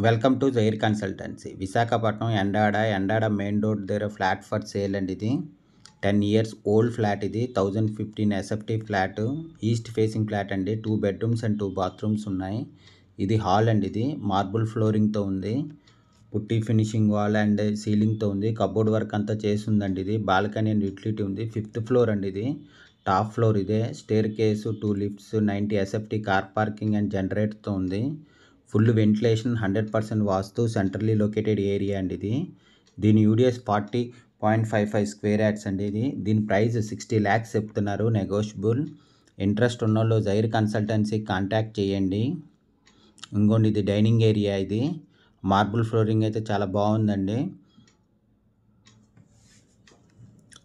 Welcome to జైర్ consultancy Visakhapatnam Endada main road దగ్గర flat for sale అండి. ఇది 10 years ఓల్డ్ ఫ్లాట్. ఇది 1015 SFT flat, east facing flat అండి. 2 bedrooms అండ్ 2 bathrooms ఉన్నాయి. ఇది హాల్ అండి. ఇది మార్బుల్ ఫ్లోరింగ్తో ఉంది. పుట్టి ఫినిషింగ్ వాల్ అండ్ సీలింగ్తో ఉంది. కబోర్డ్ వర్క్ అంతా చేసి ఉందండి. ఇది బాల్కనీ అండ్ యూటిలిటీ ఉంది. 5th floor అండి. ఇది టాప్ ఫ్లోర్. ఇదే staircase, 2 lifts, 90 SFT car parking and జనరేటర్తో ఉంది. Full ventilation, 100% vastu, centrally located area అండి. ఇది దీని యూడిఎస్ 40.55 square yards అండి. దీని ప్రైస్ 60 lakhs చెప్తున్నారు, నెగోషియబుల్. ఇంట్రెస్ట్ ఉన్నోళ్ళు జైర్ కన్సల్టెన్సీ కాంటాక్ట్ చేయండి. ఇంకోండి ఇది డైనింగ్ ఏరియా. ఇది మార్బుల్ ఫ్లోరింగ్ అయితే చాలా బాగుందండి.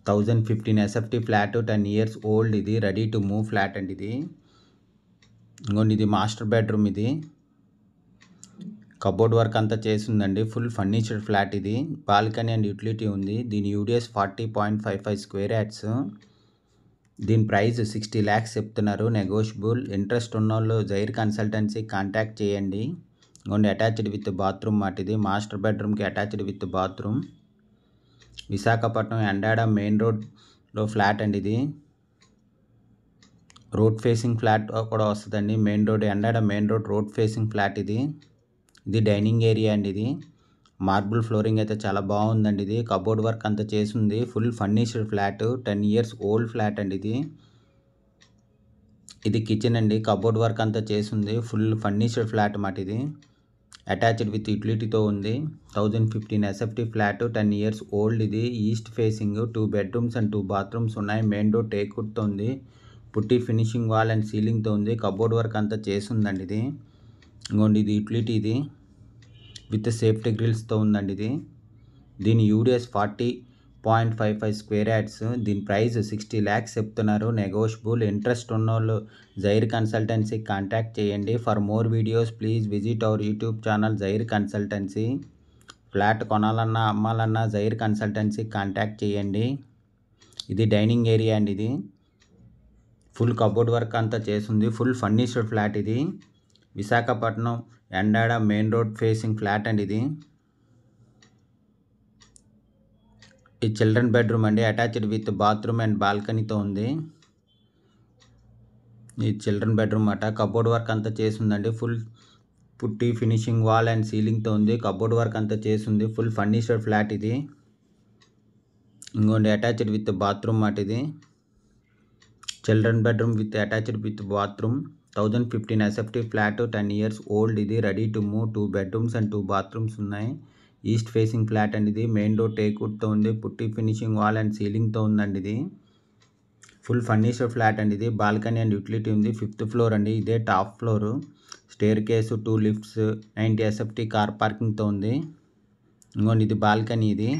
1015 ఎస్ఎఫ్టీ ఫ్లాట్, 10 years ఓల్డ్. ఇది రెడీ టు మూవ్ ఫ్లాట్ అండి. ఇది ఇంకోండి ఇది మాస్టర్ బెడ్రూమ్. ఇది కబోర్డ్ వర్క్ అంతా చేసిందండి. Full ఫర్నిచర్డ్ flat. ఇది బాల్కనీ అండ్ యూటిలిటీ ఉంది. దీని యూడిఎస్ 40.55 square yards. దీని ప్రైస్ 60 lakhs చెప్తున్నారు, నెగోషియబుల్. ఇంట్రెస్ట్ ఉన్నోళ్ళు జైర్ కన్సల్టెన్సీ కాంటాక్ట్ చేయండి. ఇంకోండి అటాచ్డ్ విత్ బాత్రూమ్ మాట. ఇది మాస్టర్ బెడ్రూమ్కి attached with bathroom. Visakhapatnam Endada main రోడ్లో ఫ్లాట్ అండి. ఇది రోడ్ ఫేసింగ్ ఫ్లాట్ కూడా వస్తుందండి. Main road Endada main road facing flat. ఇది డైనింగ్ ఏరియా అండి. ఇది మార్బుల్ ఫ్లోరింగ్ అయితే చాలా బాగుందండి. ఇది కబోర్డ్ వర్క్ అంతా చేసింది. Full furnished flat, 10 years old flat అండి. ఇది కిచెన్ అండి. కబోర్డ్ వర్క్ అంతా చేసింది. ఫుల్ ఫర్నిష్డ్ ఫ్లాట్ మాట. ఇది అటాచ్డ్ విత్ యూటిలిటీతో ఉంది. 1015 ఎస్ఎఫ్టీ ఫ్లాట్, 10 years ఓల్డ్. ఇది east facing, 2 bedrooms and 2 bathrooms ఉన్నాయి. మెయిన్ డోర్ టేక్వుడ్తో ఉంది. పుట్టి ఫినిషింగ్ వాల్ అండ్ సీలింగ్తో ఉంది. కబోర్డ్ వర్క్ అంతా చేసిందండి. ఇది ఇంకోండి ఇది యూటిలిటీ. ఇది విత్ సేఫ్టీ గ్రిల్స్తో ఉందండి. దీని యూడిఎస్ 40.55 square yards. దీని ప్రైస్ 60 lakhs చెప్తున్నారు, నెగోషియబుల్. ఇంట్రెస్ట్ ఉన్నోళ్ళు జైర్ కన్సల్టెన్సీ కాంటాక్ట్ చేయండి. For more videos please visit our YouTube channel జైర్ కన్సల్టెన్సీ. ఫ్లాట్ కొనాలన్నా అమ్మాలన్నా జైర్ కన్సల్టెన్సీ కాంటాక్ట్ చేయండి. ఇది డైనింగ్ ఏరియా అండి. ఇది ఫుల్ కబోర్డ్ వర్క్ అంతా చేసింది. Full furnished flat. ఇది Visakhapatnam Endada main road facing flat అండి. ఇది చిల్డ్రన్ బెడ్రూమ్ అండి. అటాచ్డ్ విత్ బాత్రూమ్ అండ్ బాల్కనీతో ఉంది. ఈ చిల్డ్రన్ బెడ్రూమ్ అట. కబోర్డ్ వర్క్ అంతా చేసిందండి. ఫుల్ పుట్టి ఫినిషింగ్ వాల్ అండ్ సీలింగ్తో ఉంది. కబోర్డ్ వర్క్ అంతా చేసింది. Full furnished flat. ఇది ఇంకోండి అటాచ్డ్ విత్ బాత్రూమ్ మాట. ఇది children bedroom with attached with bathroom. 1015 SFT flat, 10 years old. ఇది ready to move. 2 bedrooms and 2 bathrooms ఉన్నాయి. ఈస్ట్ ఫేసింగ్ ఫ్లాట్ అండి. ఇది మెయిన్ డోర్ టేక్వుడ్తో ఉంది. పుట్టి ఫినిషింగ్ వాల్ అండ్ సీలింగ్తో ఉందండి. ఇది ఫుల్ ఫర్నిష్డ్ ఫ్లాట్ అండి. ఇది బాల్కనీ అండ్ యూటిలిటీ ఉంది. 5th floor అండి. ఇదే top floor. Staircase, 2 lifts, 90 SFT car పార్కింగ్తో ఉంది. ఇంకోండి ఇది బాల్కనీ. ఇది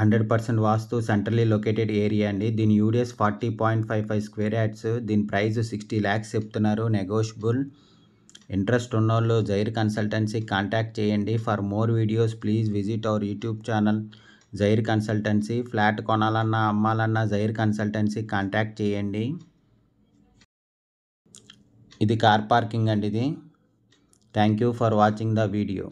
100% వాస్తు, సెంట్రల్లీ లొకేటెడ్ ఏరియా అండి. దీని యూడిఎస్ 40.55 square yards. దీని ప్రైస్ 60 lakhs చెప్తున్నారు, నెగోషియబుల్. ఇంట్రెస్ట్ ఉన్నోళ్ళు జైర్ కన్సల్టెన్సీ కాంటాక్ట్ చేయండి. For more videos please visit our YouTube channel జైర్ కన్సల్టెన్సీ. ఫ్లాట్ కొనాలన్నా అమ్మాలన్నా జైర్ కన్సల్టెన్సీ కాంటాక్ట్ చేయండి. ఇది కార్ పార్కింగ్ అండి. ఇది thank you for watching the video.